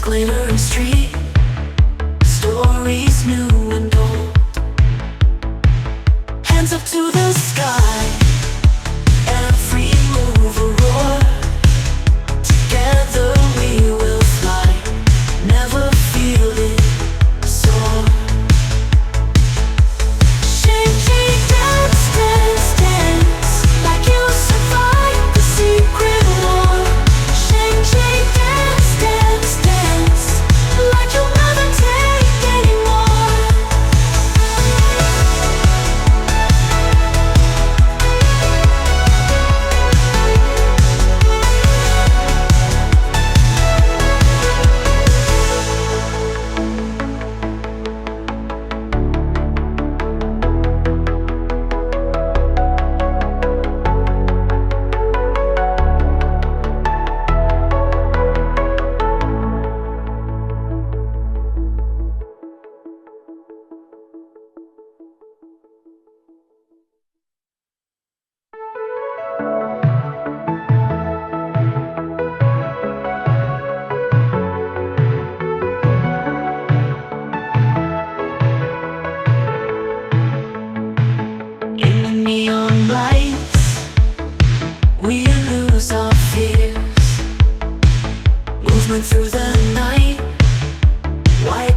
glittering street, stories new and old. Hands up to the sky, every move a roar. Together we will fly, never feel it soar. Shake, shake, dance, dance, dance, like you survived the secret war. Shake, shake, dance, dance, dance, like you'll never take anymore. In the neon lights, we lose our fears. Movement through the night, white